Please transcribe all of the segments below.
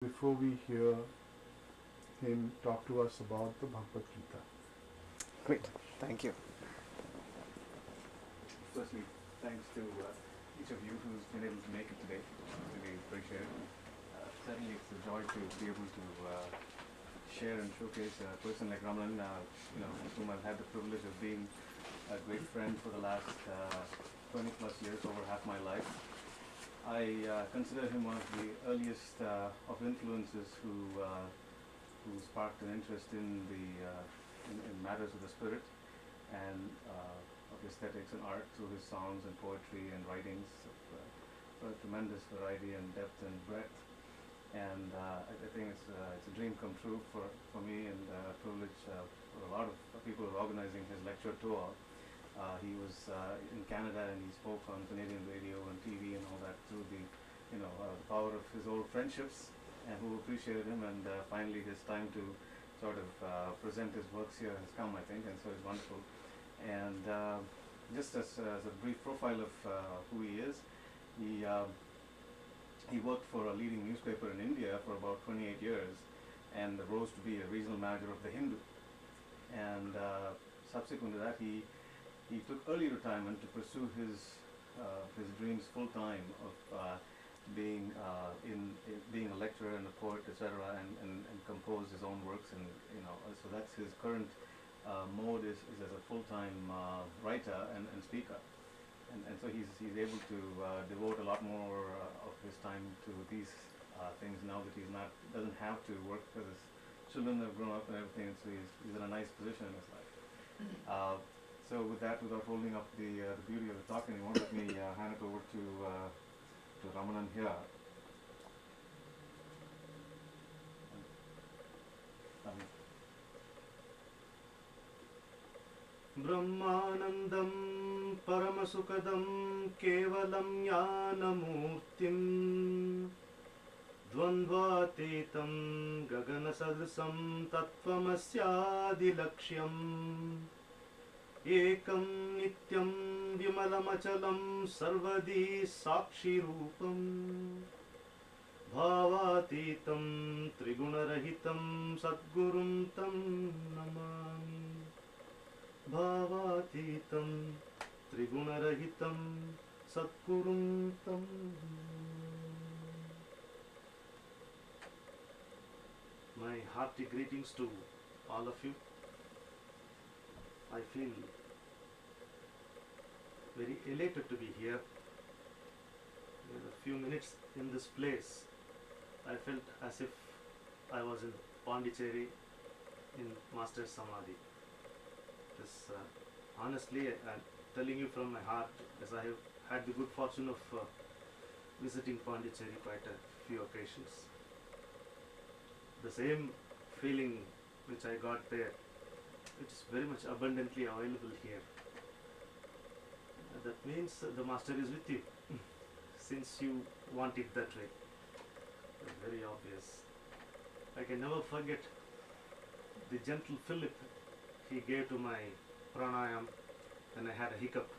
before we hear him talk to us about the Bhagavad Gita. Great, thank you. Firstly, thanks to each of you who's been able to make it today. Really appreciate it. Certainly, it's a joy to be able to share and showcase a person like Ramanan, with whom I've had the privilege of being a great friend for the last 20 plus years, over half my life. I consider him one of the earliest of influences who sparked an interest in in matters of the spirit and of aesthetics and art through his songs and poetry and writings of tremendous variety and depth and breadth. And I think it's a dream come true for me, and a privilege for a lot of people who are organizing his lecture tour. He was in Canada, and he spoke on Canadian radio and TV and all that through the power of his old friendships, and who appreciated him. And finally, his time to sort of present his works here has come, I think, and so it's wonderful. And just as a brief profile of who he is, he worked for a leading newspaper in India for about 28 years, and rose to be a regional manager of the Hindu. And subsequent to that, he took early retirement to pursue his dreams full time of being being a lecturer and a poet, etc., and compose his own works. And so that's his current mode is as a full time writer and speaker. And so he's able to devote a lot more of his time to these things now that doesn't have to work because his children have grown up and everything. And so he's in a nice position in his life. So with that, without holding up the beauty of the talk anymore, let me hand it over to Ramanan here. ब्रह्मानन्दं परमसुखदं केवलं ज्ञानमूर्तिं द्वन्द्वातीतं गगनसदृशं तत्त्वमस्यादिलक्ष्यम् एकं नित्यं विमलमचलं सर्वदी साक्षिरूपम् भावातीतं त्रिगुणरहितं सद्गुरुं तं नमामि भावातीतं त्रिगुणरहितं सद्गुरुं तं My hearty greetings to all of you. I feel very elated to be here. In a few minutes in this place, I felt as if I was in Pondicherry in Master Samadhi. Honestly, I'm telling you from my heart, as I have had the good fortune of visiting Pondicherry quite a few occasions. The same feeling which I got there, which is very much abundantly available here. That means the Master is with you, since you want it that way. That's very obvious. I can never forget the gentle fillip he gave to my pranayam when I had a hiccup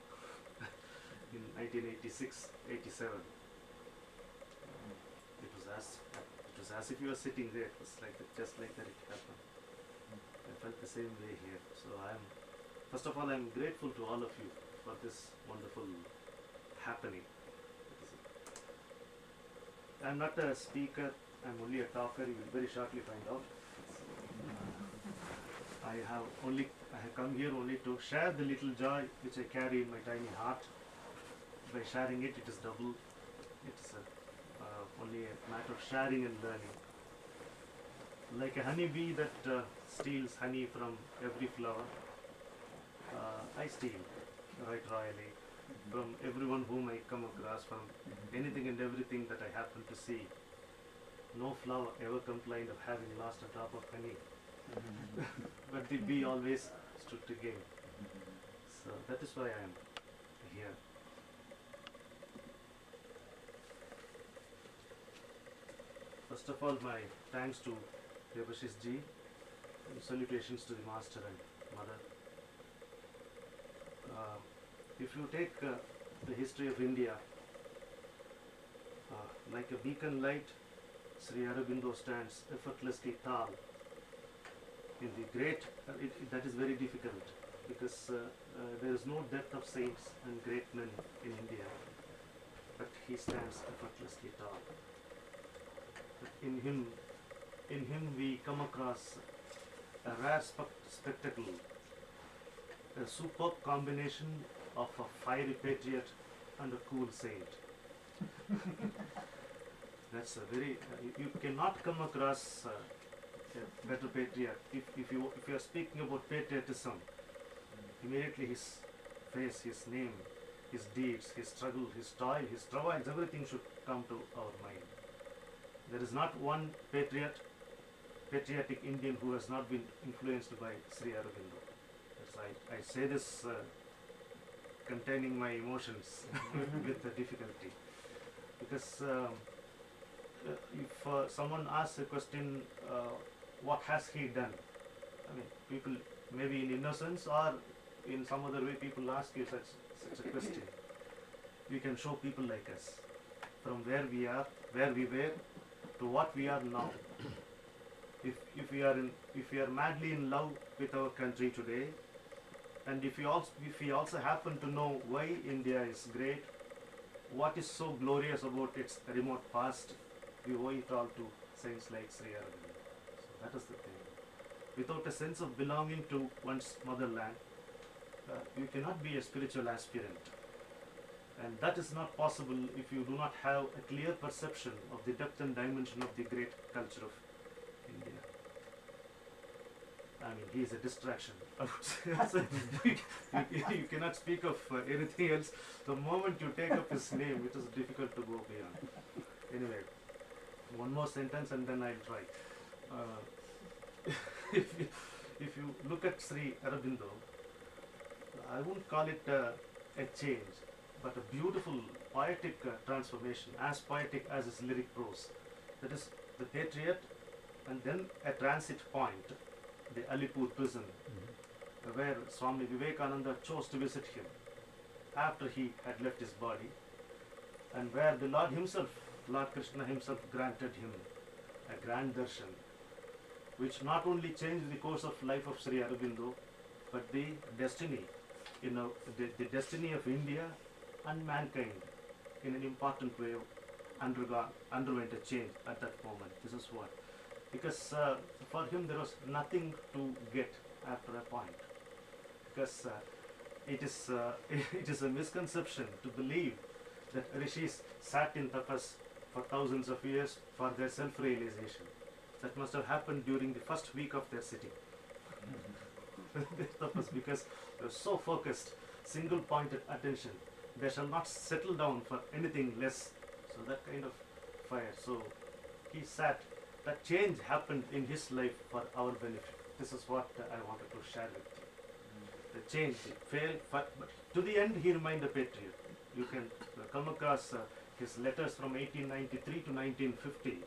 in 1986-87. It was as if you were sitting there. It was like that, just like that it happened. I felt the same way here. So first of all, I'm grateful to all of you for this wonderful happening. I'm not a speaker. I'm only a talker. You will very shortly find out. I have come here only to share the little joy which I carry in my tiny heart. By sharing it, it is double. It's only a matter of sharing and learning. Like a honeybee that steals honey from every flower, I steal right royally from everyone whom I come across, from anything and everything that I happen to see. No flower ever complained of having lost a drop of honey. But the bee always stood to gain. So that is why I am here. First of all, my thanks to Debashish ji, and salutations to the Master and Mother. If you take the history of India, like a beacon light Sri Aurobindo stands effortlessly tall in the great, that is very difficult because there is no depth of saints and great men in India, but he stands effortlessly tall. In him we come across a rare spectacle, a superb combination of a fiery patriot and a cool saint. That's a very, you cannot come across a better patriot. If you are speaking about patriotism, immediately his face, his name, his deeds, his struggle, his toil, his travails, everything should come to our mind. There is not one patriotic Indian who has not been influenced by Sri Aurobindo. I say this containing my emotions with the difficulty, because if someone asks a question, what has he done? I mean, people maybe in innocence or in some other way, people ask you such a question. We can show people like us from where we are, where we were, to what we are now. If we are madly in love with our country today, and if we also happen to know why India is great, what is so glorious about its remote past, we owe it all to saints like Sri Aurobindo. So that is the thing. Without a sense of belonging to one's motherland, you cannot be a spiritual aspirant. And that is not possible if you do not have a clear perception of the depth and dimension of the great culture of India. I mean, he is a distraction. You cannot speak of anything else. The moment you take up his name, it is difficult to go beyond. Anyway, one more sentence and then I'll try. If you look at Sri Aurobindo, I wouldn't call it a change, but a beautiful poetic transformation, as poetic as his lyric prose. That is the patriot, and then a transit point, the Alipur prison, where Swami Vivekananda chose to visit him after he had left his body, and where the Lord himself, Lord Krishna himself, granted him a grand darshan, which not only changed the course of life of Sri Aurobindo, but the destiny, the destiny of India and mankind in an important way underwent a change at that moment. This is what, because for him there was nothing to get after a point, because it is a misconception to believe that rishis sat in tapas for thousands of years for their self-realization. That must have happened during the first week of their sitting. Tapas, because they were so focused, single-pointed attention. They shall not settle down for anything less. So that kind of fire. So he sat. That change happened in his life for our benefit. This is what I wanted to share with you. The change, it failed, but to the end he remained a patriot. You can come across his letters from 1893 to 1950.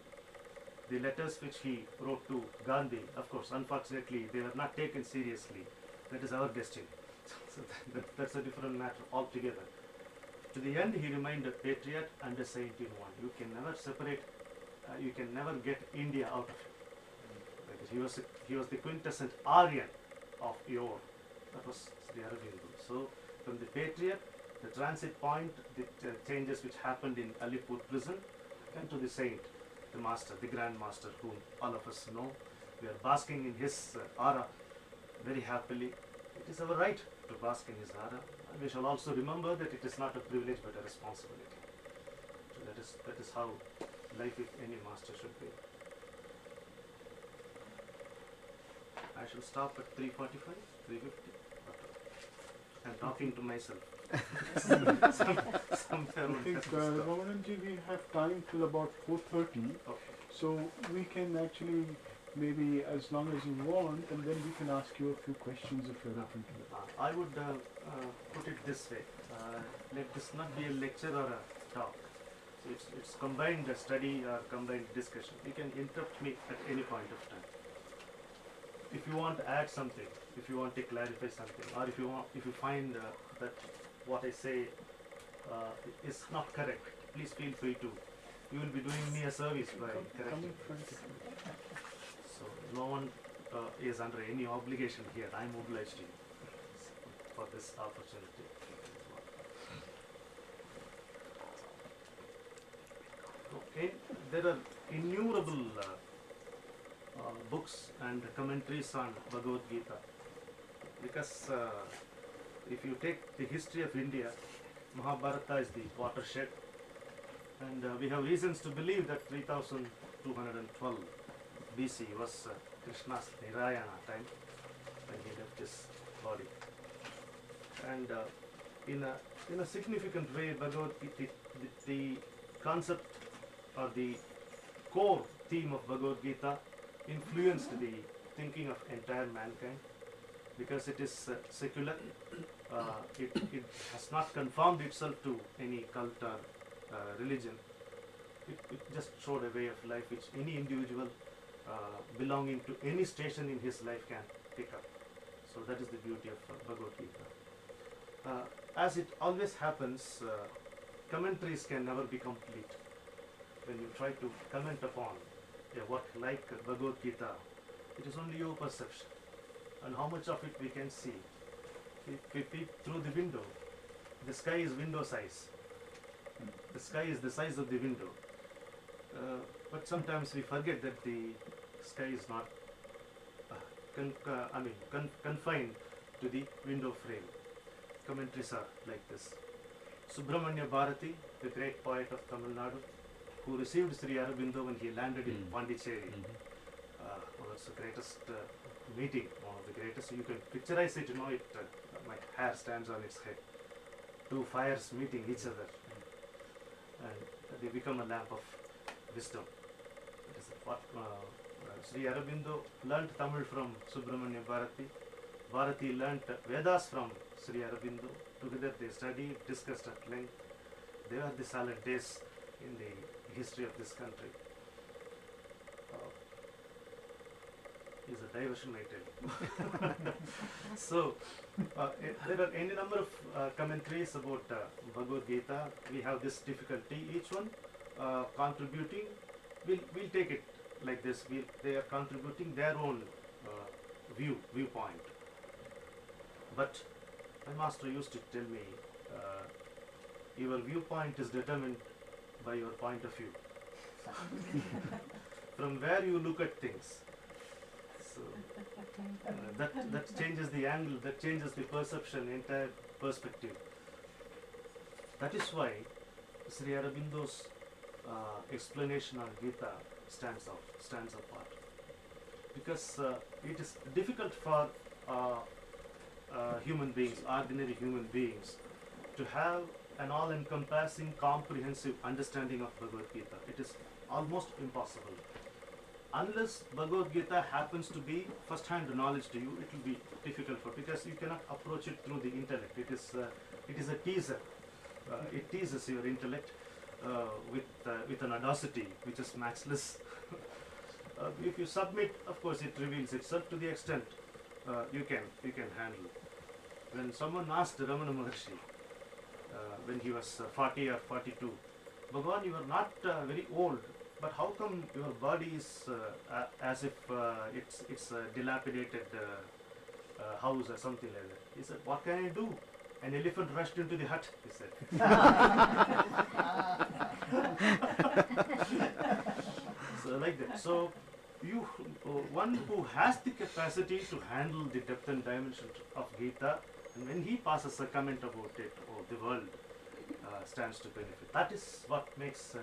The letters which he wrote to Gandhi, of course, unfortunately, they were not taken seriously. That is our destiny. So that's a different matter altogether. To the end, he remained a patriot and a saint in one. You can never separate, you can never get India out of him. Because he was the quintessent Aryan of yore. That was Sri Aurobindo. So, from the patriot, the transit point, the changes which happened in Alipur prison, and to the saint, the master, the grand master, whom all of us know. We are basking in his aura very happily. It is our right to bask in his aura. And we shall also remember that it is not a privilege but a responsibility. So that is how life with any master should be. I shall stop at 3:45, 3:50. I'm talking to myself. Somewhere I think, Ramananji, we have time till about 4:30. Okay. So we can actually, maybe as long as you want, and then we can ask you a few questions if you're open to it. I would put it this way. Let this not be a lecture or a talk. So it's combined study or combined discussion. You can interrupt me at any point of time. If you want to add something, if you want to clarify something, or if you find that what I say is not correct, please feel free to you will be doing me a service by Come correcting. in front. So no one is under any obligation here. I am obliged to you for this opportunity. Okay, there are innumerable books and commentaries on Bhagavad Gita, because if you take the history of India, Mahabharata is the watershed, and we have reasons to believe that 3212 BC was Krishna's Nirayana time when he left his body. And in a significant way, Bhagavad Gita, the concept or the core theme of Bhagavad Gita influenced the thinking of entire mankind, because it is secular. It has not conformed itself to any cult or religion. It just showed a way of life which any individual belonging to any station in his life can pick up. So that is the beauty of Bhagavad Gita. As it always happens, commentaries can never be complete. When you try to comment upon a work like Bhagavad Gita, it is only your perception and how much of it we can see. If we peep through the window, the sky is window size. The sky is the size of the window. But sometimes we forget that the sky is not confined to the window frame. Commentaries are like this. Subramanya Bharati, the great poet of Tamil Nadu, who received Sri Aurobindo when he landed in Pondicherry. One of the greatest meeting, one of the greatest. You can picturize it, my hair stands on its head. Two fires meeting each other, and they become a lamp of wisdom. That is what Sri Aurobindo learnt Tamil from Subramanya Bharati. Bharati learnt Vedas from Sri Aurobindo. Together they studied, discussed at length. They are the salad days in the history of this country. Is a diversion, I tell you. So, there are any number of commentaries about Bhagavad Gita. We have this difficulty. Each one contributing. We'll take it like this. They are contributing their own viewpoint. But my master used to tell me, your viewpoint is determined by your point of view. From where you look at things. So that changes the angle, that changes the perception, entire perspective. That is why Sri Aurobindo's explanation on Gita stands apart. Because it is difficult for human beings, ordinary human beings, to have an all-encompassing, comprehensive understanding of Bhagavad Gita. It is almost impossible. Unless Bhagavad Gita happens to be first-hand knowledge to you, it will be difficult because you cannot approach it through the intellect. It is a teaser. It teases your intellect with an audacity which is matchless. If you submit, of course, it reveals itself to the extent you can handle. When someone asked Ramana Maharshi, when he was 40 or 42, Bhagavan, you are not very old, but how come your body is as if it's a dilapidated house or something like that? He said, what can I do? An elephant rushed into the hut, he said. So like that. So one who has the capacity to handle the depth and dimension of Gita, and when he passes a comment about it, the world stands to benefit. That is what makes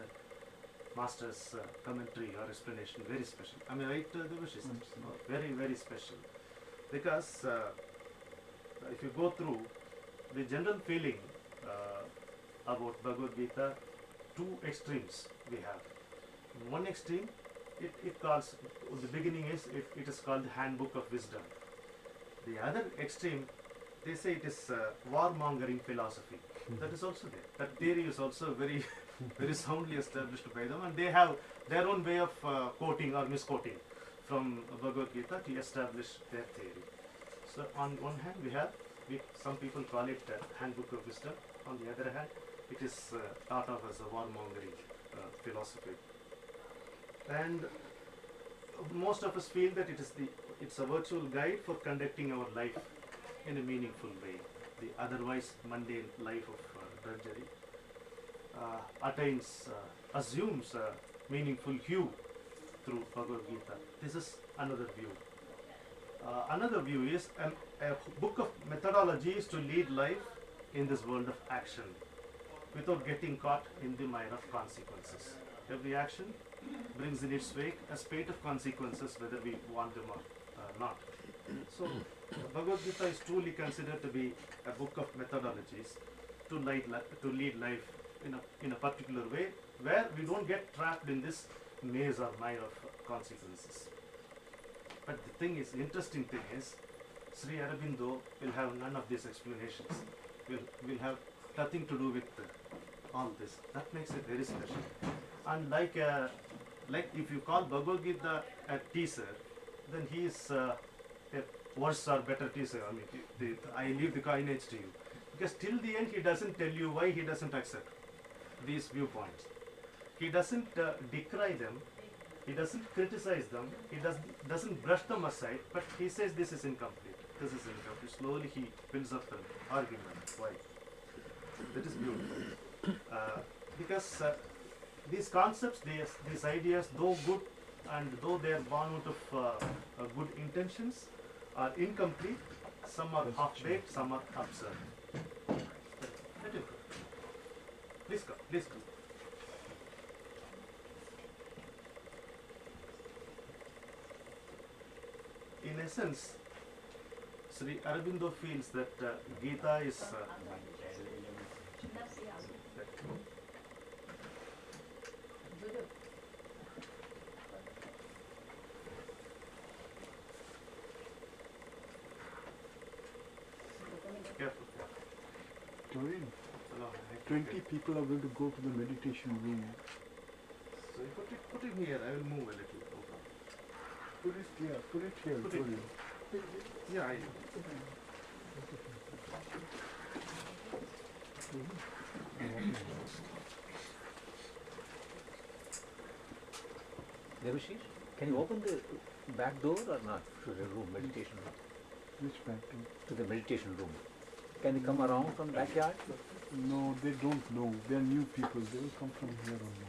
Master's commentary or explanation very special. I mean, right, Devashi? Very, very special. Because if you go through the general feeling about Bhagavad Gita, two extremes we have. In one extreme, it calls, the beginning is, it is called the Handbook of Wisdom. The other extreme, they say it is warmongering philosophy. That is also there. That theory is also very, very soundly established by them, and they have their own way of quoting or misquoting from Bhagavad Gita to establish their theory. So on one hand, some people call it Handbook of Wisdom. On the other hand, it is thought of as a warmongering philosophy. And most of us feel that it's a virtual guide for conducting our life in a meaningful way. The otherwise mundane life of drudgery assumes a meaningful hue through Bhagavad Gita. This is another view. Another view is a book of methodologies to lead life in this world of action without getting caught in the mire of consequences. Every action brings in its wake a spate of consequences, whether we want them or not. So, Bhagavad Gita is truly considered to be a book of methodologies to lead life in a particular way, where we don't get trapped in this maze or mire of consequences. But the interesting thing is, Sri Aurobindo will have none of these explanations. Will have nothing to do with all this. That makes it very special. And like if you call Bhagavad Gita a teaser, then he is a worse or better teaser. I mean, I leave the coinage to you, because till the end he doesn't tell you why he doesn't accept these viewpoints. He doesn't decry them. He doesn't criticize them. He doesn't brush them aside. But he says this is incomplete. This is incomplete. Slowly he builds up an argument. Why? That is beautiful. Because these concepts, these ideas, though good and though they are born out of good intentions, are incomplete. Some are half-baked, some are absurd. Let him go. Please come. Please come. In essence, Sri Aurobindo feels that Gita is careful. Doreen, No, 20 people are going to go to the meditation room. So you put it here. I will move a little. Put it here, Put it- Doreen. Yeah, I Devashish, can you open the back door or not to the room, meditation room? Which back door? To the meditation room. Can they come around from backyard? No, they don't know. They are new people. They will come from here only.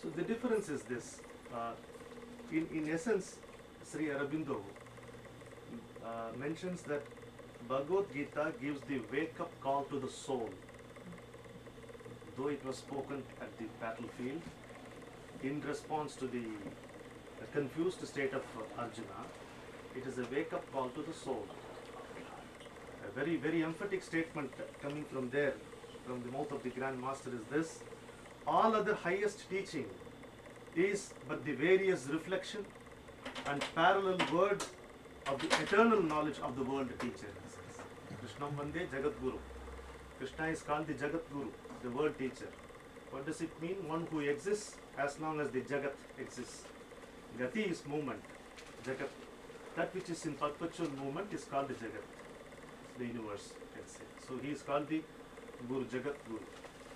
So the difference is this. In essence, Sri Aurobindo mentions that Bhagavad Gita gives the wake-up call to the soul. Though it was spoken at the battlefield, in response to the confused state of Arjuna, it is a wake-up call to the soul. A very, very emphatic statement coming from there, from the mouth of the Grand Master is this: all other highest teaching is but the various reflection and parallel words of the eternal knowledge of the world teacher. Krishnam Vande Jagat Guru. Krishna is called the Jagat Guru, the world teacher. What does it mean? One who exists as long as the Jagat exists. Gati is movement. Jagat, that which is in perpetual movement, is called the Jagat, the universe, let's say. So he is called the Guru, Jagat Guru,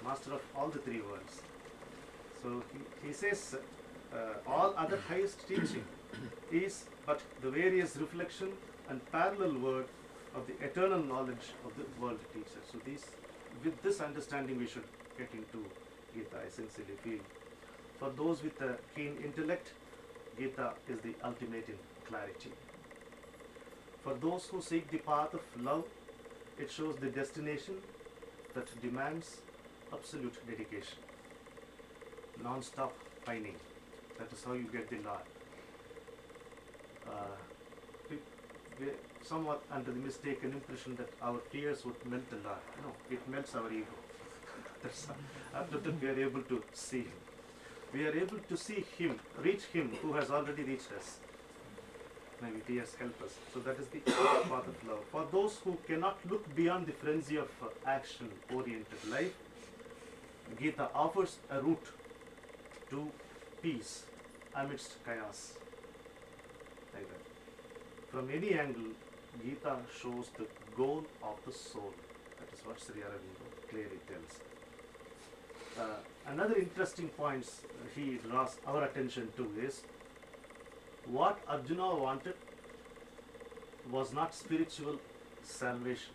master of all the three worlds. So he says all other highest teaching is but the various reflection and parallel word of the eternal knowledge of the world teacher. So with this understanding we should get into Gita, I sincerely feel. For those with a keen intellect, Gita is the ultimate in clarity. For those who seek the path of love, it shows the destination that demands absolute dedication, non-stop pining. That is how you get the Lord. somewhat under the mistaken impression that our tears would melt the Lord. No, it melts our ego. That's after that we are able to see Him. We are able to see Him, reach Him who has already reached us. Maybe tears help us. So that is the path of love. For those who cannot look beyond the frenzy of action-oriented life, Gita offers a route to peace amidst chaos. Like that. From any angle, Gita shows the goal of the soul. That is what Sri Aurobindo clearly tells. Another interesting point he draws our attention to is what Arjuna wanted was not spiritual salvation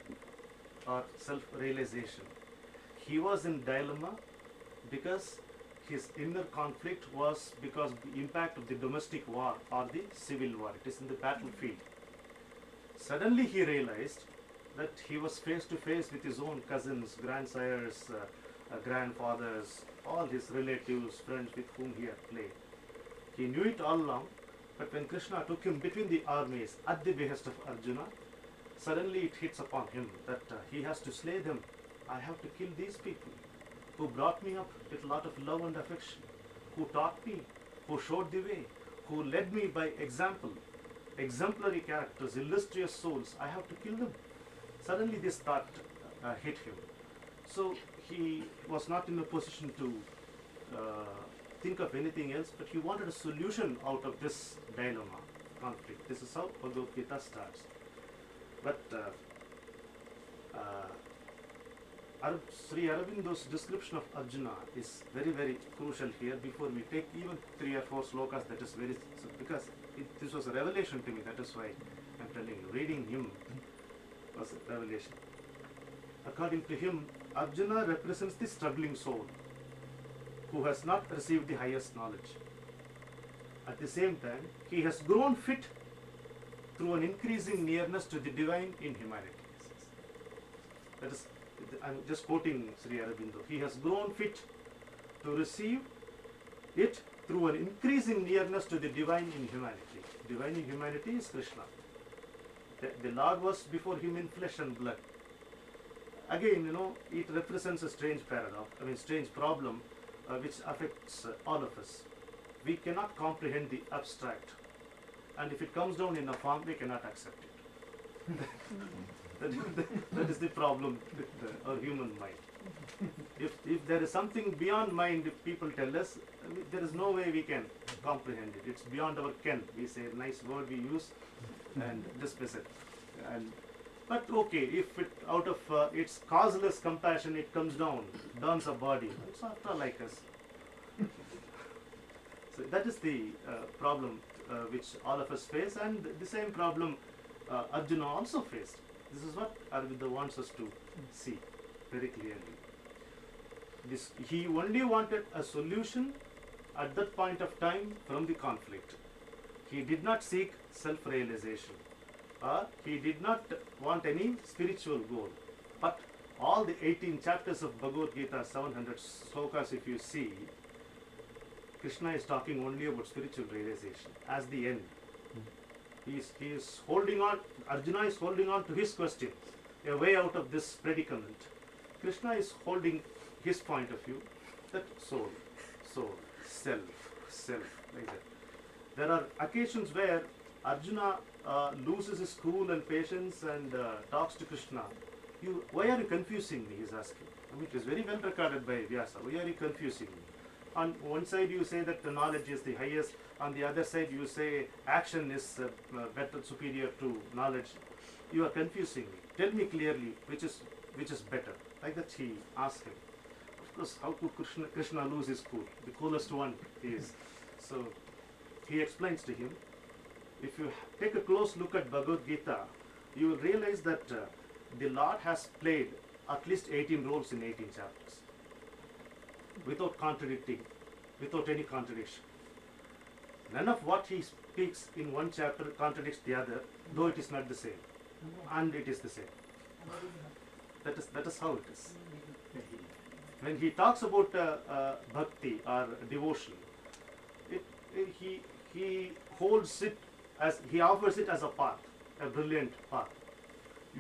or self-realization. He was in dilemma because his inner conflict was because the impact of the domestic war or the civil war. It is in the battlefield. Suddenly he realized that he was face to face with his own cousins, grandsires, grandfathers, all his relatives, friends with whom he had played. He knew it all along, but when Krishna took him between the armies at the behest of Arjuna, suddenly it hits upon him that he has to slay them. I have to kill these people who brought me up with a lot of love and affection, who taught me, who showed the way, who led me by example, exemplary characters, illustrious souls. I have to kill them. Suddenly this thought hit him. So he was not in a position to think of anything else, but he wanted a solution out of this dilemma, conflict. This is how Bhagavad Gita starts. But Sri Aurobindo's description of Arjuna is very, very crucial here. Before we take even 3 or 4 slokas, that is very, because this was a revelation to me, that is why I'm telling you, reading him was a revelation. According to him, Arjuna represents the struggling soul who has not received the highest knowledge. At the same time, he has grown fit through an increasing nearness to the divine in humanity. That is, I'm just quoting Sri Aurobindo. He has grown fit to receive it through an increasing nearness to the divine in humanity. Divine in humanity is Krishna. The Lord was before him in flesh and blood. Again, it represents a strange paradox, strange problem which affects all of us. We cannot comprehend the abstract, and if it comes down in a form, we cannot accept it. That is the problem with our human mind. If there is something beyond mind, if people tell us, there is no way we can comprehend it. It's beyond our ken. We say a nice word we use and dismiss it. But okay, if it out of its causeless compassion it comes down, burns a body, it's not like us. So that is the problem which all of us face, and the same problem Arjuna also faced. This is what Aurobindo wants us to see very clearly. He only wanted a solution at that point of time from the conflict. He did not seek self-realization, or he did not want any spiritual goal. But all the 18 chapters of Bhagavad Gita, 700 slokas, if you see, Krishna is talking only about spiritual realization as the end. He is holding on, Arjuna is holding on to his question, a way out of this predicament. Krishna is holding his point of view, that soul, self, like that. There are occasions where Arjuna loses his cool and patience and talks to Krishna. Why are you confusing me? He is asking. It is very well recorded by Vyasa. Why are you confusing me? On one side you say that the knowledge is the highest, on the other side you say action is better, superior to knowledge. You are confusing me. Tell me clearly which is better. Like that he asked him. Of course, how could Krishna lose his cool? The coolest one he is. So he explains to him, if you take a close look at Bhagavad Gita, you will realize that the Lord has played at least 18 roles in 18 chapters. Without contradicting, without any contradiction. None of what he speaks in one chapter contradicts the other, though it is not the same. And it is the same. That is how it is. When he talks about bhakti or devotion, he holds it as, he offers it as a path. a brilliant path.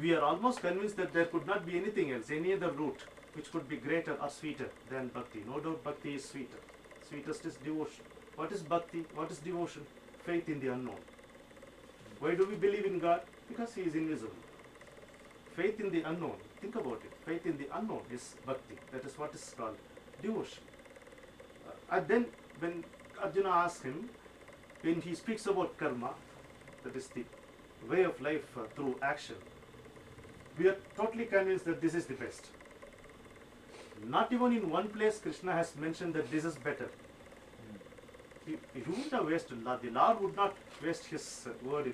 We are almost convinced that there could not be anything else, any other route which could be greater or sweeter than bhakti. No doubt bhakti is sweeter. Sweetest is devotion. What is bhakti? What is devotion? Faith in the unknown. Why do we believe in God? Because He is invisible. Faith in the unknown, think about it. Faith in the unknown is bhakti. That is what is called devotion. And then when Arjuna asks him, when he speaks about karma, that is the way of life through action, we are totally convinced that this is the best. Not even in one place Krishna has mentioned that this is better. He wouldn't have wasted, the Lord would not waste his word,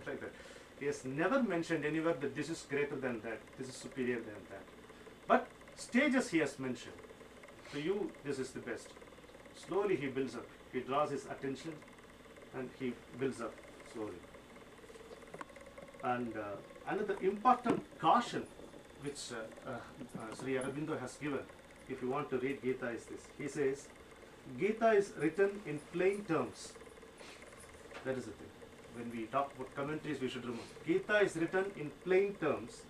like that. He has never mentioned anywhere that this is greater than that, this is superior than that. But stages he has mentioned. To you, this is the best. Slowly he builds up. He draws his attention and he builds up slowly. And another important caution which Sri Aurobindo has given, if you want to read Gita, is this. He says, Gita is written in plain terms. That is the thing. When we talk about commentaries, we should remember. Gita is written in plain terms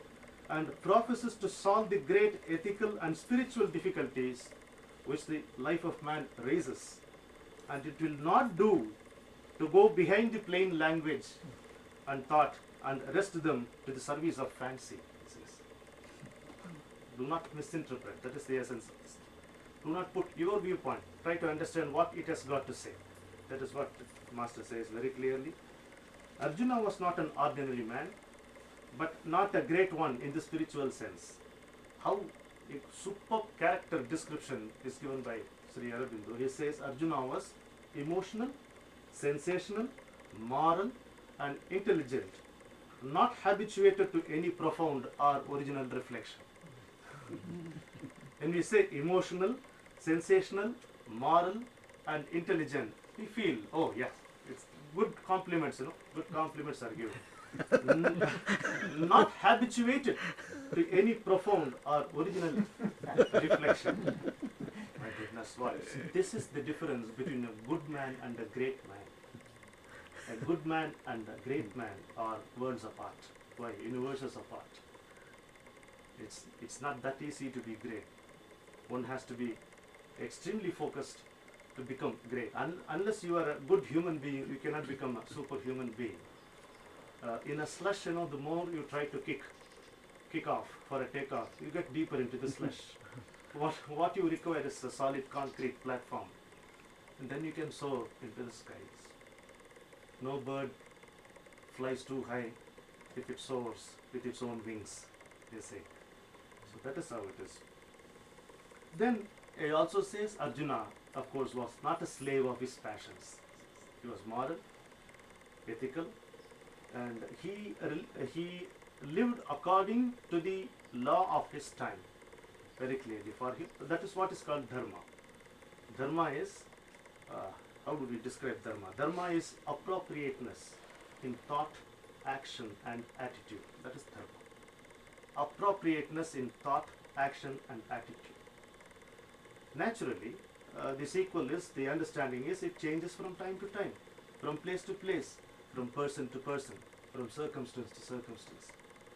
and professes to solve the great ethical and spiritual difficulties which the life of man raises. And it will not do to go behind the plain language and thought and rest them to the service of fancy, he says. Do not misinterpret. That is the essence of this. Do not put your viewpoint. Try to understand what it has got to say. That is what the Master says very clearly. Arjuna was not an ordinary man, but not a great one in the spiritual sense. How a superb character description is given by Sri Aurobindo. He says Arjuna was emotional, sensational, moral and intelligent, not habituated to any profound or original reflection. When we say emotional, sensational, moral and intelligent, we feel, oh yes, it's good compliments, good compliments are given. Not habituated to any profound or original reflection. My goodness, what? This is the difference between a good man and a great man. A good man and a great man are worlds apart. Why? Universes apart. It's not that easy to be great. One has to be extremely focused to become great. Unless you are a good human being, you cannot become a superhuman being. In a slush, the more you try to kick off for a takeoff, you get deeper into the slush. What you require is a solid concrete platform, and then you can soar into the skies. No bird flies too high if it soars with its own wings, they say. So that is how it is. Then he also says Arjuna, of course, was not a slave of his passions. He was moral, ethical, and he lived according to the law of his time, very clearly. For him, that is what is called dharma. Dharma is, how do we describe dharma? Dharma is appropriateness in thought, action and attitude. That is dharma. Appropriateness in thought, action and attitude. Naturally, the sequel is, the understanding is, it changes from time to time, from place to place, from person to person, from circumstance to circumstance.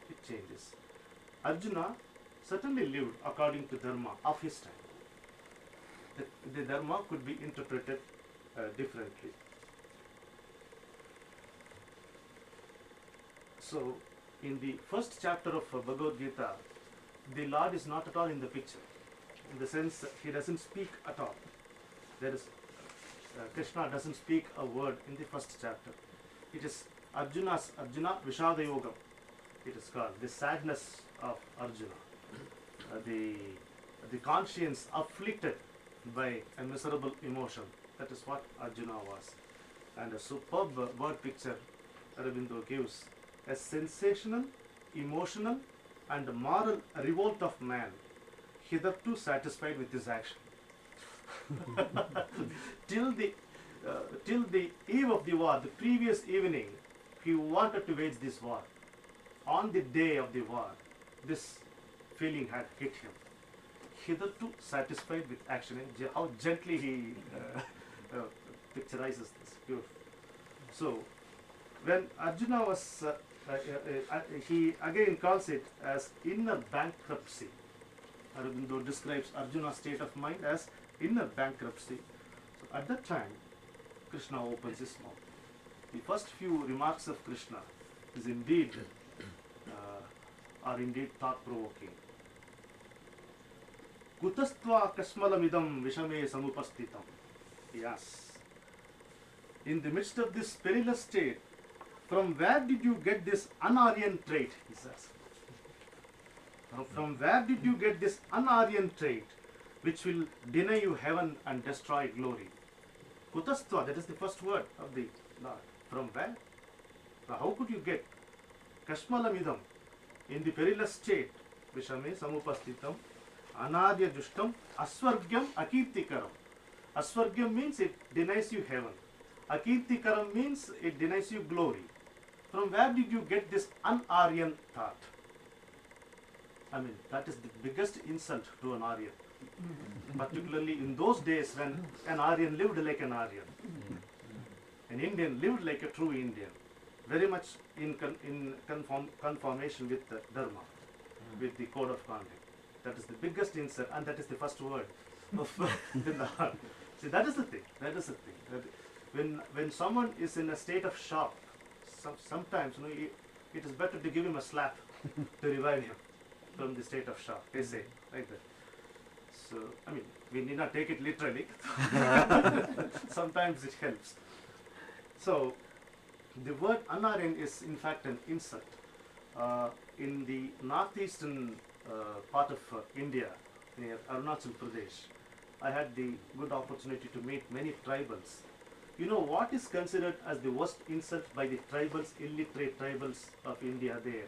It changes. Arjuna certainly lived according to dharma of his time. The dharma could be interpreted differently. So, in the first chapter of Bhagavad Gita, the Lord is not at all in the picture, in the sense that he doesn't speak at all. There is Krishna doesn't speak a word in the first chapter. It is Arjuna Vishada Yogam. It is called the sadness of Arjuna, the conscience afflicted by a miserable emotion. That is what Arjuna was. And a superb word picture Aurobindo gives: a sensational, emotional and moral revolt of man, hitherto satisfied with his action. Till the eve of the war, the previous evening, he wanted to wage this war. On the day of the war, this feeling had hit him. Hitherto satisfied with action. How gently he picturizes this. Beautiful. So, when Arjuna was, he again calls it as inner bankruptcy. Aurobindo describes Arjuna's state of mind as inner bankruptcy. So at that time, Krishna opens his mouth. The first few remarks of Krishna are indeed thought-provoking. Kutastva kasmalamidam vishame samupastitam. Yes. In the midst of this perilous state, from where did you get this unaryan trait? He says. From where did you get this unaryan trait which will deny you heaven and destroy glory? Kutastva, that is the first word of the Lord. From where? Now, how could you get Kashmalamidam in the perilous state? Vishame samupastitam anadya jushtam asvargyam akirtikaram. Asvargyam means it denies you heaven. Akirtikaram means it denies you glory. From where did you get this unaryan thought? I mean, that is the biggest insult to an Aryan. Particularly in those days when an Aryan lived like an Aryan. An Indian lived like a true Indian. Very much in conformation with the Dharma, with the code of conduct. That is the biggest insult, and that is the first word of in the heart. See, that is the thing. That is the thing. That when someone is in a state of shock, sometimes it is better to give him a slap to revive him from the state of shock. They say like that. So I mean, we need not take it literally. Sometimes it helps. So the word Anaryan is in fact an insult. In the northeastern part of India, near Arunachal Pradesh, I had the good opportunity to meet many tribals. You know what is considered as the worst insult by the tribals, illiterate tribals of India there?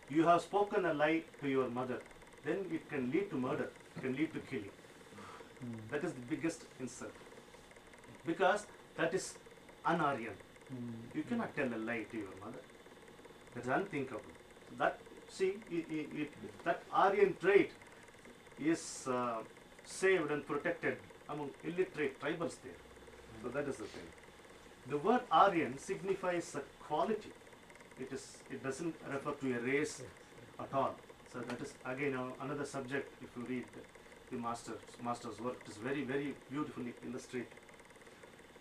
You have spoken a lie to your mother, then it can lead to murder, it can lead to killing. That is the biggest insult. Because that is un-Aryan. You cannot tell a lie to your mother. That's unthinkable. That, see, that Aryan trait is saved and protected among illiterate tribals there. So that is the thing. The word Aryan signifies a quality. It doesn't refer to a race at all. So that is again another subject. If you read the master's work, it is very, very beautifully illustrated.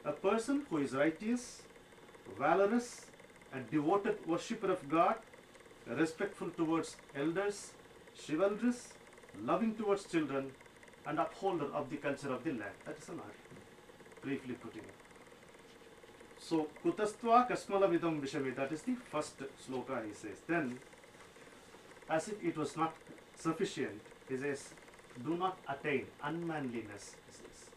A person who is righteous, valorous, a devoted worshipper of God, respectful towards elders, chivalrous, loving towards children, and upholder of the culture of the land. That is an Aryan, briefly putting it. So, Kutastva Kasmalavidam Vishame, that is the first sloka he says. Then, as if it was not sufficient, he says, do not attain unmanliness, he says.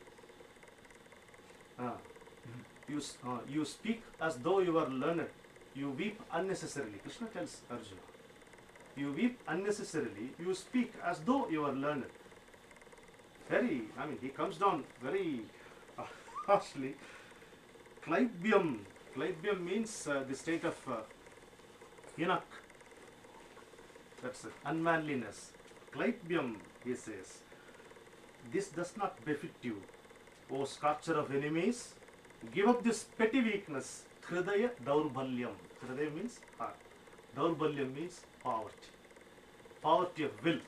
You speak as though you are learned. You weep unnecessarily. Krishna tells Arjuna. You weep unnecessarily. You speak as though you are learned. He comes down very harshly. Klaibyam. Klaibyam means the state of Hinak. That's it. Unmanliness. Klaibyam, he says. This does not befit you, O scorcher of enemies. Give up this petty weakness. Hridaya Daurbhalyam. Hridaya means heart. Daurbhalyam means poverty. Poverty of will.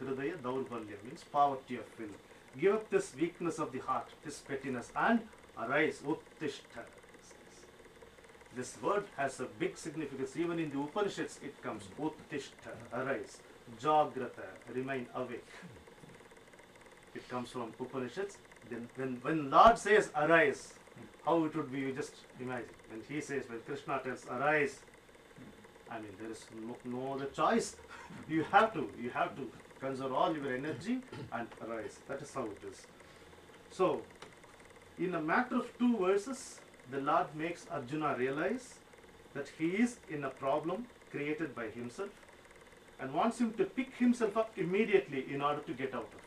Hridaya Daurbhalyam means poverty of will. Give up this weakness of the heart, this pettiness, and arise. Uttishta. This word has a big significance. Even in the Upanishads it comes. Uttishta. Arise. Jagrata. Remain awake. It comes from Upanishads. Then when Lord says arise, how it would be, you just imagine. When he says, when Krishna tells arise, I mean there is no other choice. You have to conserve all your energy and arise. That is how it is. So, in a matter of 2 verses, the Lord makes Arjuna realize that he is in a problem created by himself and wants him to pick himself up immediately in order to get out of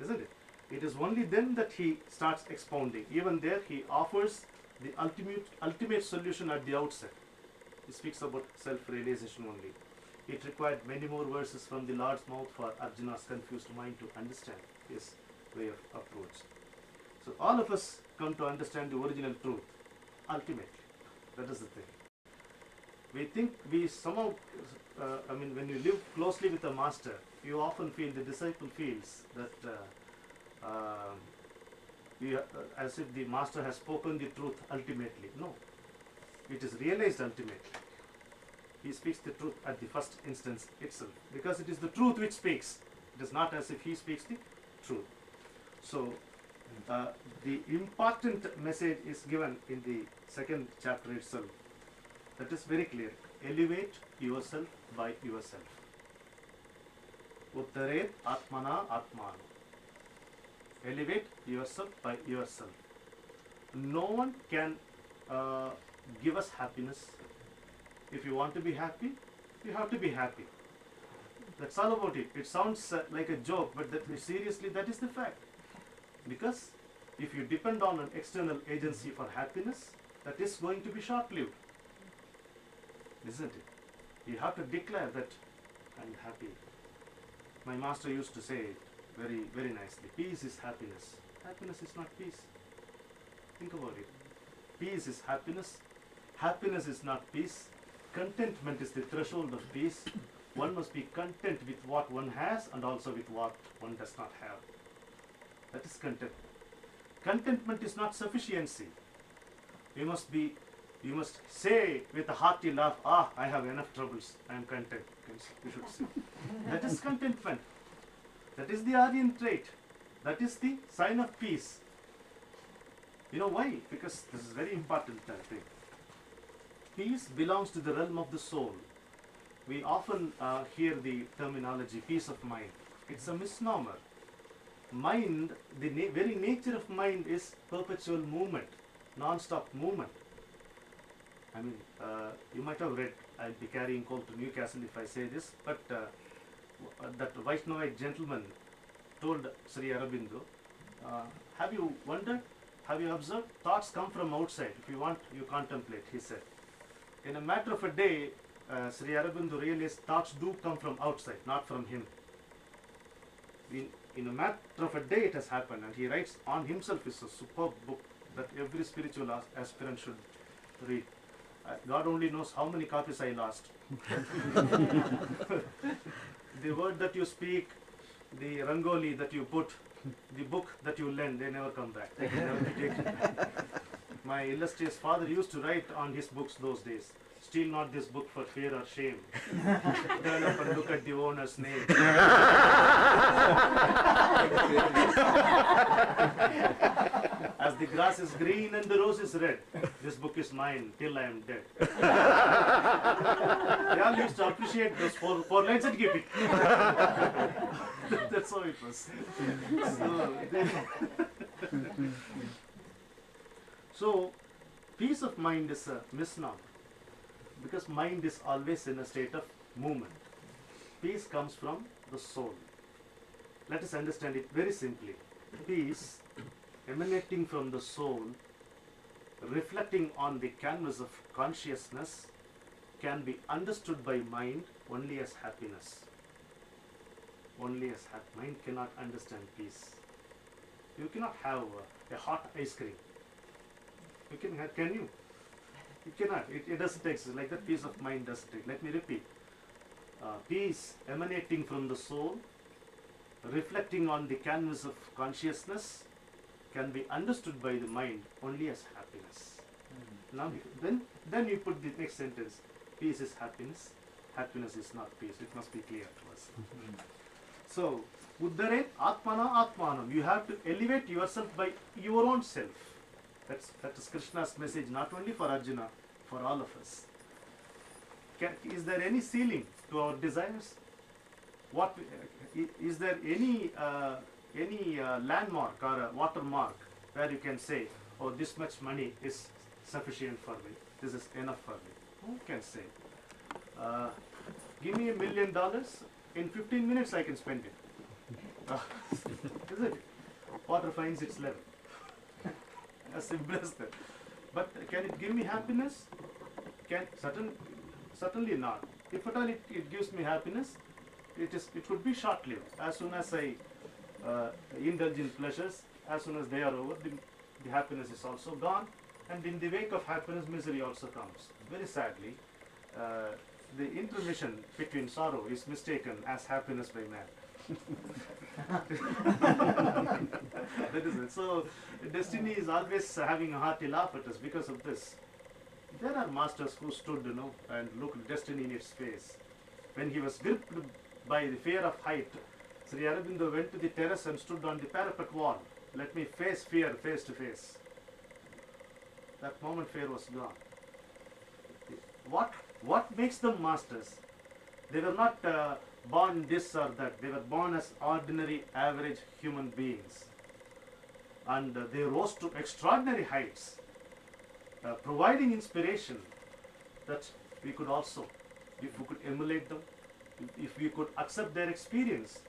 it. Isn't it? It is only then that he starts expounding. Even there he offers the ultimate solution at the outset. He speaks about self-realization only. It required many more verses from the Lord's mouth for Arjuna's confused mind to understand his way of approach. So all of us come to understand the original truth, ultimately. That is the thing. We think we somehow, when you live closely with the master, you often feel, the disciple feels that as if the master has spoken the truth ultimately. No, it is realized ultimately. He speaks the truth at the first instance itself, because it is the truth which speaks. It is not as if he speaks the truth. So the important message is given in the second chapter itself. That is very clear. Elevate yourself by yourself. Uttaret atmana atmano. Elevate yourself by yourself. No one can give us happiness. If you want to be happy, you have to be happy. That's all about it. It sounds like a joke, but seriously, that is the fact. Because if you depend on an external agency for happiness, that is going to be short-lived. Isn't it? You have to declare that I'm happy. My master used to say it very, very nicely. Peace is happiness. Happiness is not peace. Think about it. Peace is happiness. Happiness is not peace. Contentment is the threshold of peace. One must be content with what one has and also with what one does not have. That is contentment. Contentment is not sufficiency. You must say with a hearty laugh, I have enough troubles, I am content. You should say. That is contentment. That is the Aryan trait. That is the sign of peace. You know why? Because this is very important thing. Peace belongs to the realm of the soul. We often hear the terminology peace of mind. It's a misnomer. Mind, the very nature of mind is perpetual movement, non-stop movement. I mean, you might have read, I'll be carrying coal to Newcastle if I say this, but that Vaishnavite gentleman told Sri Aurobindo, have you wondered, have you observed? Thoughts come from outside. If you want, you contemplate, he said. In a matter of a day, Sri Aurobindo realized thoughts do come from outside, not from him. In a matter of a day it has happened, and he writes on himself. Is a superb book that every spiritual aspirant should read. God only knows how many copies I lost. The word that you speak, the rangoli that you put, the book that you lend, they never come back. They can never be taken. My illustrious father used to write on his books those days, steal not this book for fear or shame. Turn up and look at the owner's name. As the grass is green and the rose is red, this book is mine till I am dead. They all used to appreciate those four lines and keep it. That's how it was. So, peace of mind is a misnomer, because mind is always in a state of movement. Peace comes from the soul. Let us understand it very simply. Peace emanating from the soul, reflecting on the canvas of consciousness, can be understood by mind only as happiness. Only as mind cannot understand peace. You cannot have a hot ice cream. You can you? You cannot. It doesn't exist. Like that, peace of mind doesn't exist. Let me repeat. Peace emanating from the soul, reflecting on the canvas of consciousness, can be understood by the mind only as happiness. Now, then you put the next sentence. Peace is happiness. Happiness is not peace. It must be clear to us. So, Uddharet Atmana Atmanam. You have to elevate yourself by your own self. That is Krishna's message, not only for Arjuna, for all of us. Is there any ceiling to our desires? What is there any landmark or a watermark where you can say, oh, this much money is sufficient for me, this is enough for me? Who can say? Give me $1 million, in 15 minutes I can spend it. Is it? Water finds its level. As simple as that. But can it give me happiness? Certainly not. If at all it gives me happiness, it could be short-lived. As soon as I indulge in pleasures, as soon as they are over, the happiness is also gone, And in the wake of happiness, misery also comes. Very sadly, the intermission between sorrow is mistaken as happiness by man. That is it. So, destiny is always having a hearty laugh at us because of this. There are masters who stood, and looked destiny in its face. When he was gripped by the fear of height, Sri Aurobindo went to the terrace and stood on the parapet wall. Let me face fear face to face. That moment fear was gone. What makes them masters? They were not born this or that. They were born as ordinary, average human beings. And they rose to extraordinary heights, providing inspiration that we could also, if we could emulate them, if we could accept their experience,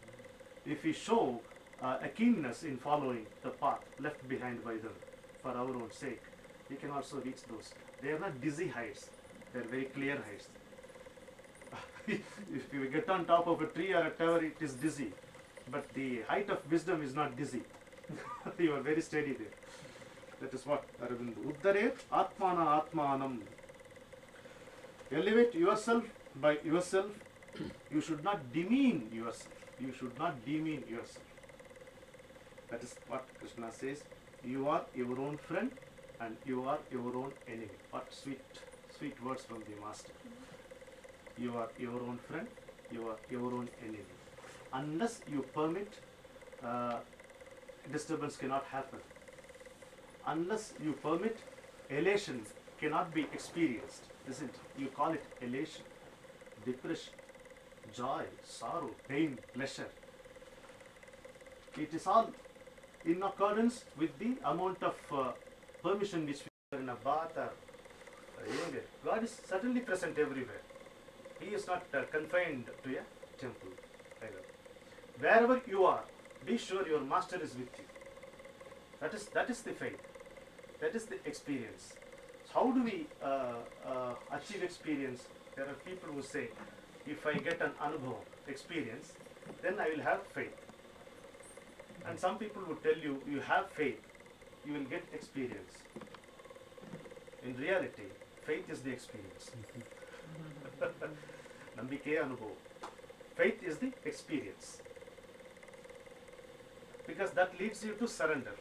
if we show a keenness in following the path left behind by them for our own sake, we can also reach those. They are not dizzy heights, they are very clear heights. If you get on top of a tree or a tower, it is dizzy, but the height of wisdom is not dizzy. You are very steady there. That is what Aurobindo. Uddaret atmana atmanam. Elevate yourself by yourself. You should not demean yourself. You should not demean yourself. That is what Krishna says. You are your own friend and you are your own enemy. What sweet words from the Master. You are your own friend, you are your own enemy. Unless you permit, disturbance cannot happen. Unless you permit, elation cannot be experienced. Isn't it? You call it elation, depression, joy, sorrow, pain, pleasure. It is all in accordance with the amount of permission which we are in a bath or anywhere. God is certainly present everywhere. He is not confined to a temple. Wherever you are, be sure your master is with you. That is the faith. That is the experience. So how do we achieve experience? There are people who say, if I get an anubhav, experience, then I will have faith. And some people would tell you, you have faith, you will get experience. In reality, faith is the experience. Nambike anubhav. Faith is the experience. Because that leads you to surrender.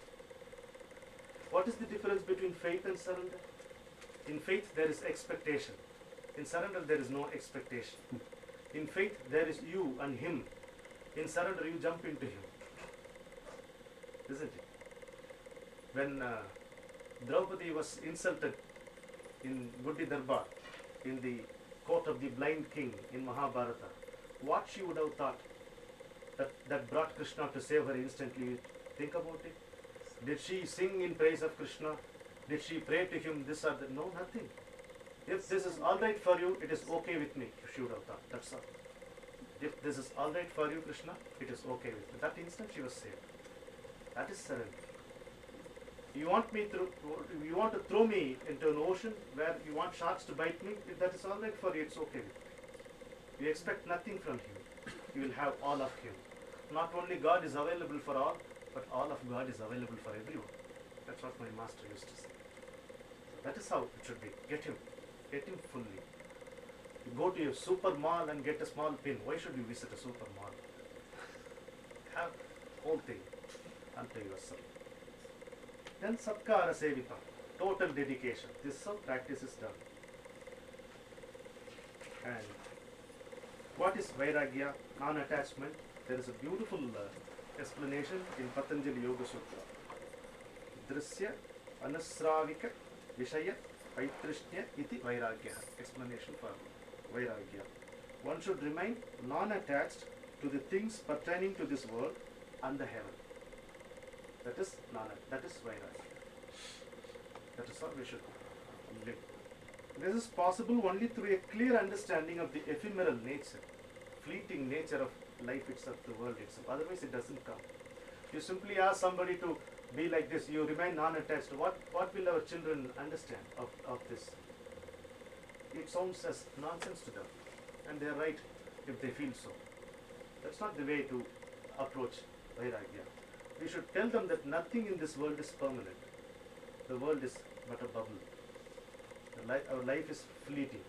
What is the difference between faith and surrender? In faith there is expectation. In surrender there is no expectation. In faith there is you and him. In surrender you jump into him. Isn't it? When Draupadi was insulted in Buddhi Darbar, in the court of the blind king in Mahabharata, what she would have thought that brought Krishna to save her instantly? Think about it. Did she sing in praise of Krishna? Did she pray to him this or that? No, nothing. If this is all right for you, it is okay with me, she would have thought. That's all. If this is all right for you, Krishna, it is okay with me. That instant she was saved. That is surrender. You want to throw me into an ocean where you want sharks to bite me? If that is all right for you, it's okay with you. You expect nothing from him. You will have all of him. Not only God is available for all, but all of God is available for everyone. That's what my master used to say. That is how it should be. Get him fully. You go to a super mall and get a small pin. Why should you visit a super mall? Have whole thing unto yourself. Then Satkara Sevita, total dedication. This is how practice is done. And what is Vairagya, non-attachment? There is a beautiful explanation in Patanjali Yoga Sutra. Drasya Anasravika Vishaya Paitrishnya iti Vairagya. Explanation for Vairagya. One should remain non-attached to the things pertaining to this world and the heaven. That is Vairagya. That is how we should live. This is possible only through a clear understanding of the ephemeral nature, fleeting nature of life itself, the world itself. Otherwise it doesn't come. You simply ask somebody to be like this, you remain non-attached. What will our children understand of this? It sounds as nonsense to them. And they are right if they feel so. That's not the way to approach Vairagya. We should tell them that nothing in this world is permanent. The world is but a bubble. Our life is fleeting.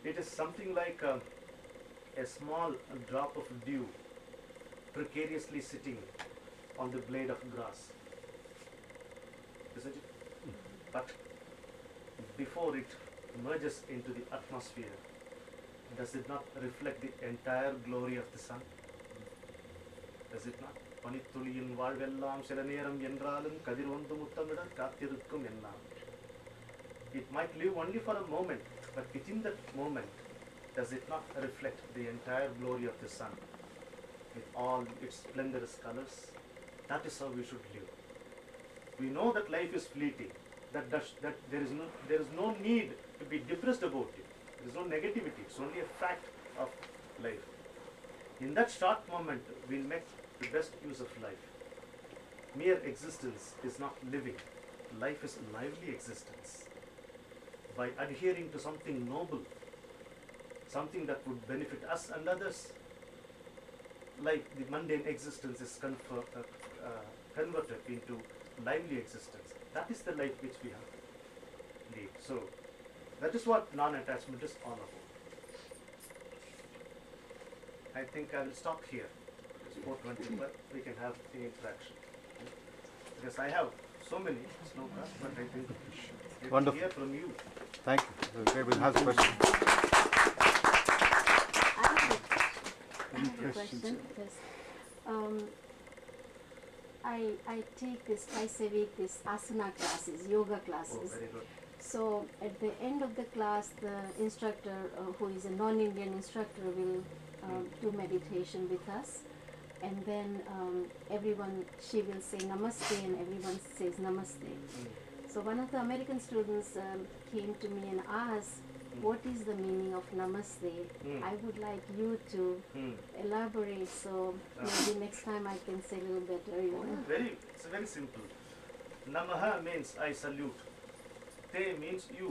It is something like a small drop of dew precariously sitting on the blade of grass, isn't it? But before it merges into the atmosphere, does it not reflect the entire glory of the sun? Does it not? பனித்துளியின் வாழ்வெல்லாம் சில நேரம் என்றாலும் கதிர் ஒன்று முத்தமிட காத்திருக்கும் எல்லாம். It might live only for a moment, but within that moment, does it not reflect the entire glory of the sun with all its splendorous colors? That is how we should live. We know that life is fleeting, that there is no need to be depressed about it. There is no negativity. It's only a fact of life. In that short moment, we'll make the best use of life. Mere existence is not living. Life is lively existence. By adhering to something noble, something that would benefit us and others, like the mundane existence is converted into lively existence. That is the life which we have lived. So that is what non-attachment is all about. I think I will stop here. It's 4:20, but we can have the interaction. Because I have so many slokas, but I think we will Wonderful. hear from you. Thank you. Okay, we'll have the question. I have a question. Yes. I take this twice a week, this asana classes, yoga Oh, classes. very good. So at the end of the class, the instructor, who is a non-Indian instructor, will do meditation with us, and then she will say namaste, and everyone says namaste. So one of the American students came to me and asked, what is the meaning of namaste? I would like you to elaborate, so maybe next time I can say a little better. You know. It's very simple. Namaha means I salute. Te means you.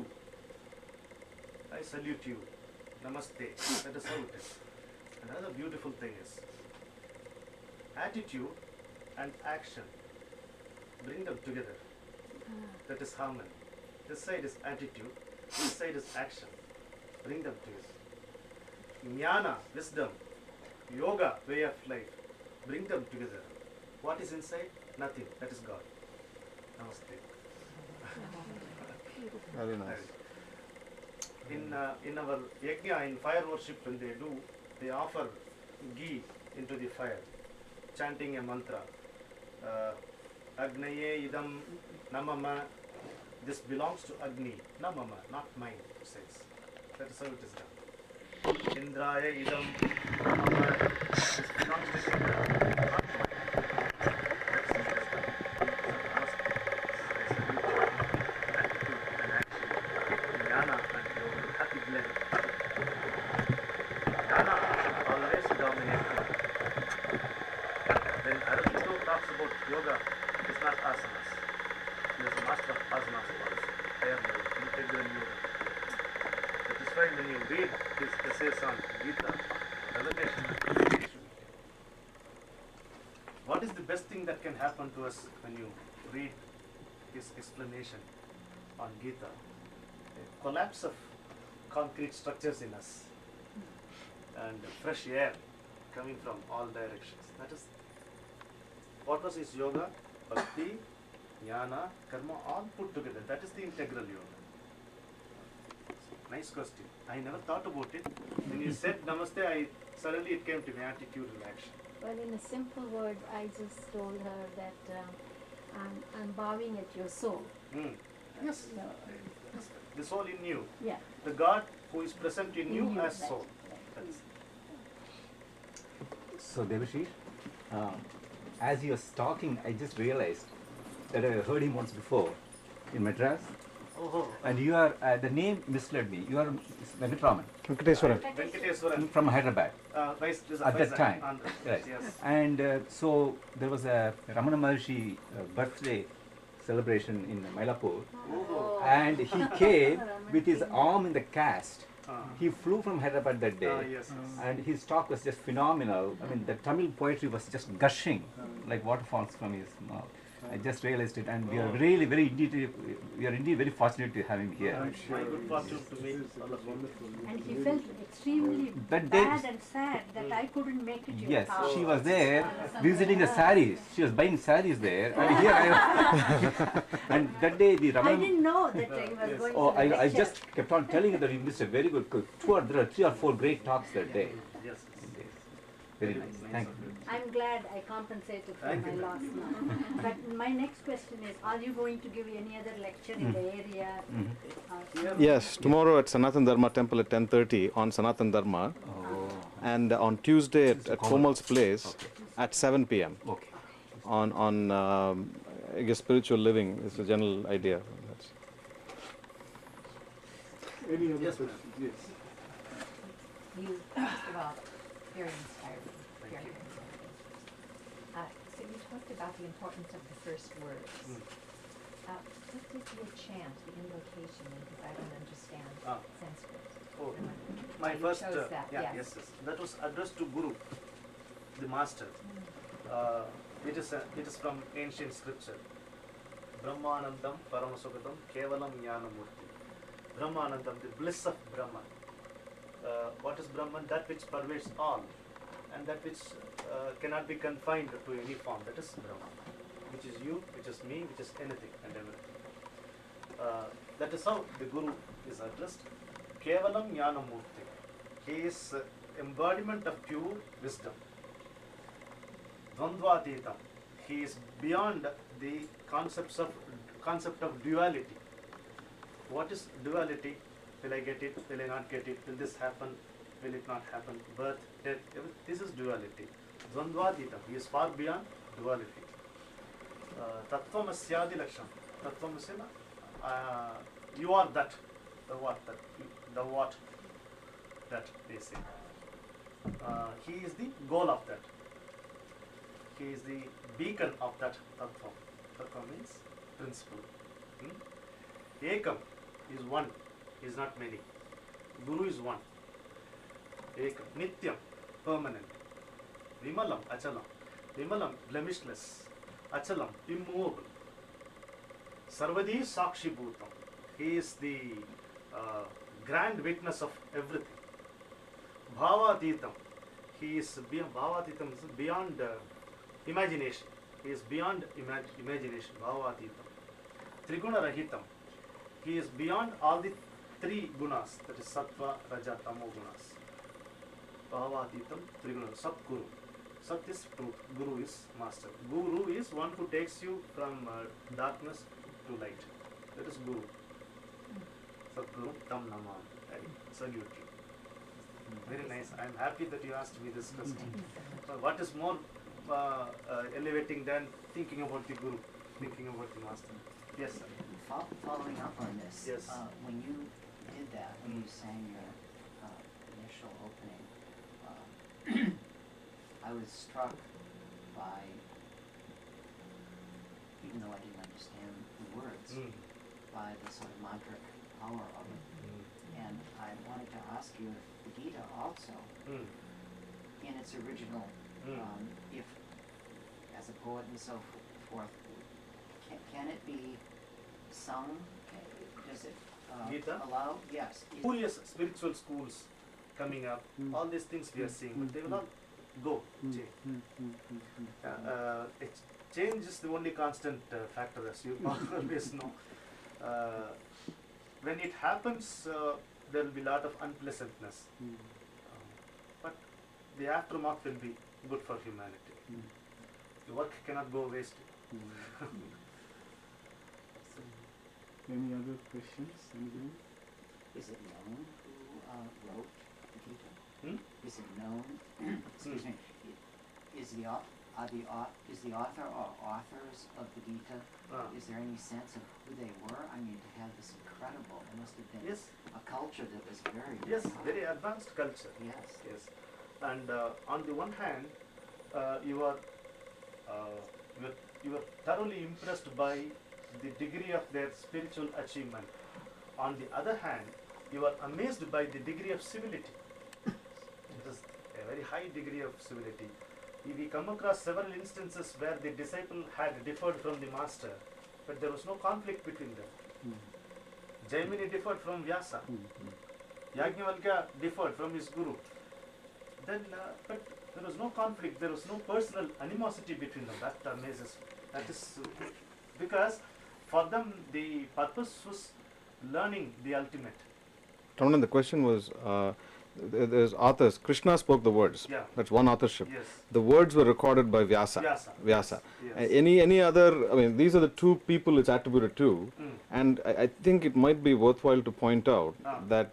I salute you. Namaste. That is how it is. Another beautiful thing is attitude and action. Bring them together. That is harmony. This side is attitude. This side is action. Bring them together. Jnana, wisdom. Yoga, way of life. Bring them together. What is inside? Nothing. That is God. Namaste. Very nice. In our yajna, in fire worship, when they offer ghee into the fire, chanting a mantra. Agnaye idam namama. This belongs to Agni, namama, not mine, it says. That is how it is done. Indraya idam namama. This belongs to Indra, not mine. That is how it is done. Attitude and action. Jnana and yoga. Happy blend. Jnana always dominates. When Aurobindo talks about yoga, it is not asanas. He was a master of asanas once. Higher level, integral yoga. That is why when you read his essays on Gita, revelation. What is the best thing that can happen to us when you read his explanation on Gita? A collapse of concrete structures in us and fresh air coming from all directions. That is, what was his yoga? Bhakti, jnana, karma, all put together. That is the integral yoga. Nice question. I never thought about it. When you said namaste, suddenly it came to me, attitude and action. Well, in a simple word, I just told her that I'm bowing at your soul. Yes. No, The soul in you. yeah. The God who is present in you as right, soul. right. That is. So Devashish, as he was talking, I just realized that I heard him once before in Madras, Oh, and you are, the name misled me. You are Venkatraman Venkateswaran. Venkateswaran. from Hyderabad at that time. Right. Yes. And so there was a Ramana Maharshi birthday celebration in Mylapore, Oh. and he came with his arm in the cast. He flew from Hyderabad that day, Yes. and his talk was just phenomenal. I mean, the Tamil poetry was just gushing like waterfalls from his mouth. I just realized it, and we are really we are indeed very fortunate to have him here. I'm sure. My good fortune this to meet is all of you. wonderful. And It's he really- felt extremely That day- bad and sad that I couldn't make it to your Yes, house. she was there visiting the saris. She was buying saris there, and here I am. And that day the I Ramanan. didn't know that he was going Oh, to the I lecture. just kept on telling you that you missed a very good. There are 3 or 4 great talks that day. Yes. Very nice. Thank you. I'm glad I compensated for Thank my you. loss now. But my next question is, are you going to give any other lecture in the area? Yes, tomorrow at Sanatan Dharma temple at 10:30 on Sanatan Dharma, and on Tuesday at Komal's place at 7 p.m. Okay. on I guess spiritual living is a general idea. That's Any other Yes, ma'am. questions? Yes. You, first of all, very inspiring, very inspiring. So you talked about the importance of the first words. What is the chant, the invocation, because I don't understand Sanskrit. Oh, And my you first, chose that, yeah, yes. yes. That was addressed to Guru, the master. It is from ancient scripture. Brahmanandam Paramasukhatam Kevalam Jnanamurti. Brahmanandam, the bliss of Brahman. What is Brahman? That which pervades all, and that which cannot be confined to any form. That is Brahman, which is you, which is me, which is anything and everything. That is how the Guru is addressed. Kevalam Jnanamurti. He is embodiment of pure wisdom. Dvandvatitam. He is beyond the concept of duality. What is duality? Will I get it? Will I not get it? Will this happen? Will it not happen? Birth, death. This is duality. Dvandvatitam. He is far beyond duality. Tattvamasya laksham. Tattvamasya. You are that. The what? That. The what? That they say. He is the goal of that. He is the beacon of that tattva. Tattva means principle. Ekam is one, is not many. Guru is one. Ekam, Nityam, permanent. Vimalam, Achalam. Vimalam, blemishless. Achalam, immovable. Sarvadi Sakshi Bhutam. He is the grand witness of everything. Bhavatitam. He is beyond, Bhavatitam is beyond imagination. He is beyond imagination. Bhavatitam. Triguna Rahitam. He is beyond all the 3 gunas, that is Sattva, Raja, Tamo gunas. Bhavatitam, Triguna, Sat Guru. Sat is truth, Guru is master. Guru is one who takes you from darkness to light. That is Guru. Sat Guru, Tam Naman. I salute you. Very nice. I am happy that you asked me this question. So what is more elevating than thinking about the Guru, thinking about the master? Yes, sir. Following up on this, Yes. when you did that, when you sang your initial opening, I was struck by, even though I didn't understand the words, by the sort of mantric power of it. And I wanted to ask you if the Gita also, in its original, if, as a poet and so forth, can it be sung? Does it Gita? allow? Yes. Various spiritual schools coming up, all these things we are seeing, but they will not go. Change is the only constant factor, as you always know. When it happens, there will be a lot of unpleasantness, but the aftermath will be good for humanity. The work cannot go waste. Any other questions? Anybody? Is it known who wrote the Gita? Is it known? Excuse me. Is the author or authors of the Gita? Is there any sense of who they were? I mean, to have this incredible, it must have been Yes. a culture that was very Yes, high. very advanced culture. Yes. Yes, and on the one hand, you are thoroughly impressed by the degree of their spiritual achievement. On the other hand, you are amazed by the degree of civility. It is a very high degree of civility. we come across several instances where the disciple had differed from the master, but there was no conflict between them. Jaimini differed from Vyasa. Yajnavalkya differed from his guru. Then, but there was no conflict, there was no personal animosity between them. That amazes me. That is because for them the purpose was learning the ultimate. Ramanan, the question was, there's authors. Krishna spoke the words. Yeah. That's one authorship. Yes. The words were recorded by Vyasa. Yes. Any other? I mean, these are the two people it's attributed to, and I think it might be worthwhile to point out that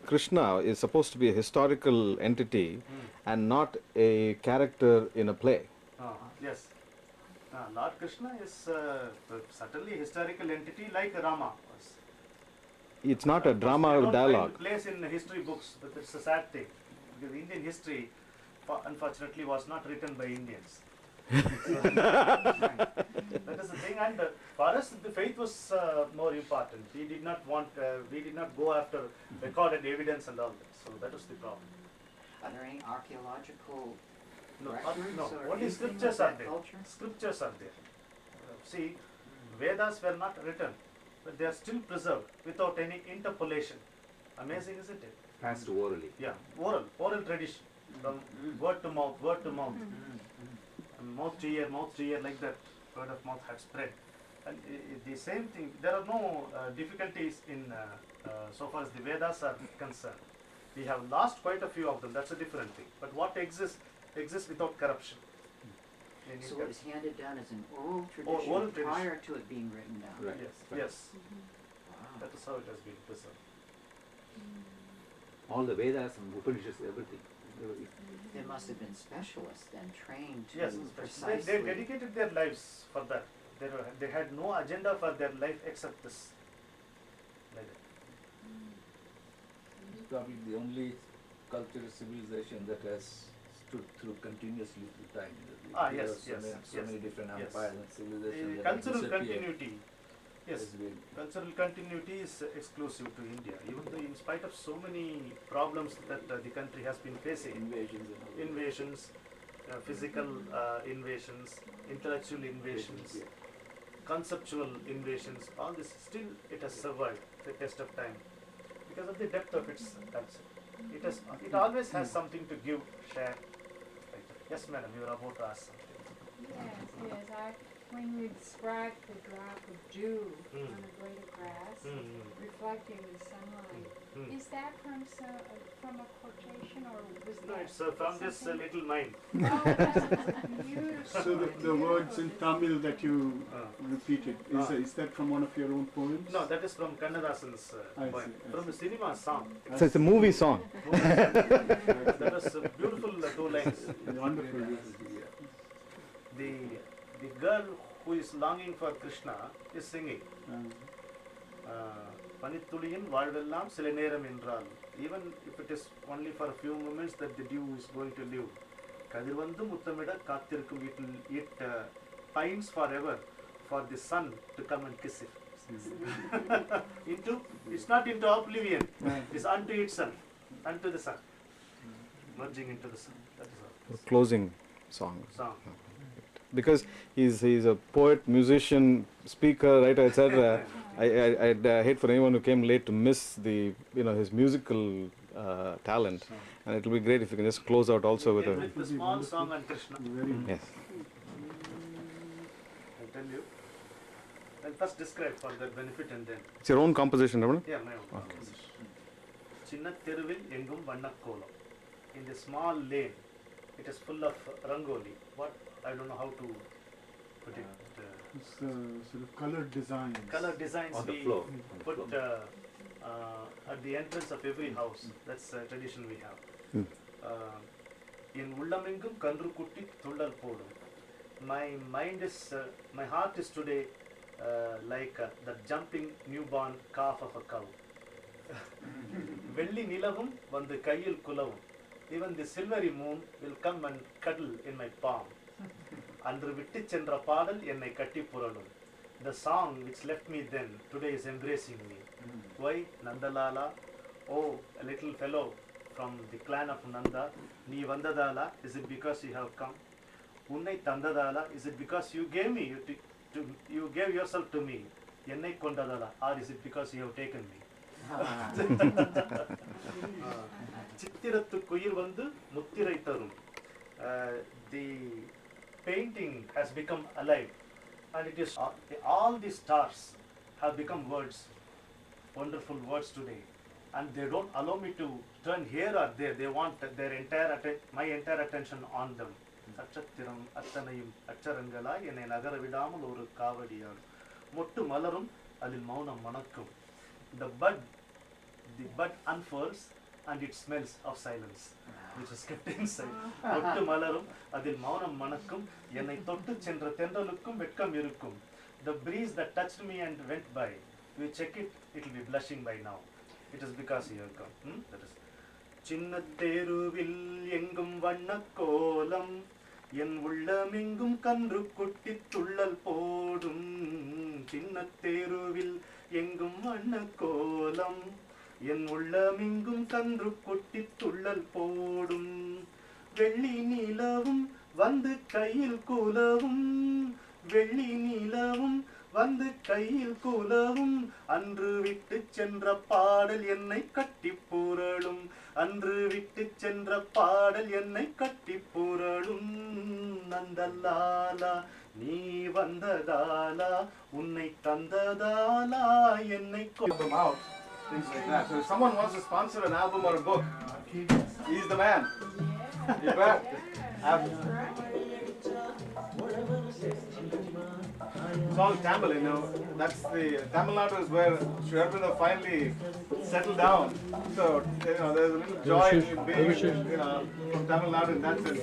Krishna is supposed to be a historical entity and not a character in a play. Yes. Lord Krishna is certainly a historical entity like Rama was. It's not a drama or or dialogue. Place in history books, but it's a sad thing because Indian history, unfortunately, was not written by Indians. That is the thing, and for us, the faith was more important. We did not go after recorded evidence and all that. So that was the problem. Are there any archaeological No, records no. or Only anything scriptures of are that there. culture? Scriptures are there. See, Vedas were not written, but they are still preserved without any interpolation. Amazing, isn't it? Passed orally. Yeah, oral tradition, from word to mouth, and mouth to ear, like that. Word of mouth had spread. And the same thing. There are no difficulties in so far as the Vedas are concerned. We have lost quite a few of them. That's a different thing. But what exists without corruption. So it was handed down as an oral tradition, oral tradition prior to it being written down. Right. Yes. Wow. That is how it has been preserved. All the Vedas and Upanishads, everything. There must have been specialists then trained to Yes, precisely. they dedicated their lives for that. They had no agenda for their life except this. Like that. It's probably the only cultural civilization that has stood through continuously through time. There are so many different empires and civilizations. that have Cultural disappeared. continuity. Yes, Has been- cultural continuity is exclusive to India. Even though, in spite of so many problems that the country has been facing, Invasions and all that. invasions, physical invasions, intellectual invasions, conceptual invasions, all this, still it has survived the test of time because of the depth of its culture. It always has something to give, share. Like that. Yes, madam, you were about to ask something. Yes. When you describe the drop of dew on a blade of grass, reflecting the sunlight, is that from a quotation or was No, that it's from this little mind. Oh, that's beautiful. So the words in Tamil that you repeated, is that from one of your own poems? No, that is from Kannadasan's poem. From a cinema song. So it's a movie song. That was a beautiful 2 lines. Wonderful. The girl who is longing for Krishna is singing. Panittuliyin vaalvellam sila neram என்றால். Even if it is only for a few moments that the dew is going to live. கதிர்வந்து முத்தமிட காத்திருக்கும் it pines forever for the sun to come and kiss it. It's not into oblivion. It's unto itself, unto the sun, merging into the sun. That is all. Closing song. Song. Because he's a poet, musician, speaker, writer, etc. I'd hate for anyone who came late to miss his musical talent, and it will be great if you can just close out also with a small song on Krishna. Yes. I'll tell you. I'll first describe for their benefit and then. It's your own composition, Ramanan? Yeah, my own composition. Chinna Thiruvil Engum Vannakkolam. In the small lane, it is full of rangoli. I don't know how to put it. It's sort of colored designs. Color designs On the we floor. put at the entrance of every house. That's a tradition we have. In Ullamengum Kandru Kutti Thullal Podum. My heart is today like the jumping newborn calf of a cow. Velli Nilavum Vandu Kayil Kulavum. Even the silvery moon will come and cuddle in my palm. Andru Vitti Chandra Padal Ennai Katti Puralum. The song which left me then, today is embracing me. Why? Nandalala, oh, a little fellow, from the clan of Nanda. Ni vandadala, is it because you have come? Unnai tandadala, is it because you gave me, you gave yourself to me? Ennai kondadala, or is it because you have taken me? Chittirattu kuyil vandu muttirai tarum. The painting has become alive, and it is all the stars have become words, wonderful words today, and they don't allow me to turn here or there. They want their my entire attention on them. Achathiram attanayum acharangala ennai nagara vidamal oru kavadiyal mottu malarum adil maunam manakkum. The bud unfurls and it smells of silence, which is kept inside. Mottu malarum adil maunam manakkum ennai thottu chendra tendalukkum vetkam irukkum. The breeze that touched me and went by, you check it, it will be blushing by now. It is because you have come. That is Chinnatheruvil engum vannakolam en ullamengum kandru kutti tullal podum. Chinnatheruvil engum vannakolam en ullamengum kandru kutti tullal podum. Velli nilavum vandu kaiyil kulavum. Velli nilavum vandu kaiyil kulavum. Andru vittu chendra paadal ennai katti puralum. Andru vittu chendra paadal ennai katti puralum. Nandalala nee vandadala unnai tandadala ennai Them out, things like that. So if someone wants to sponsor an album or a book, he's the man. You bet. It's all Tamil, you know. That's the Tamil Nadu is where Sri Aurobindo finally settled down. So you know, there's a little joy in being, you know, from Tamil Nadu in that sense.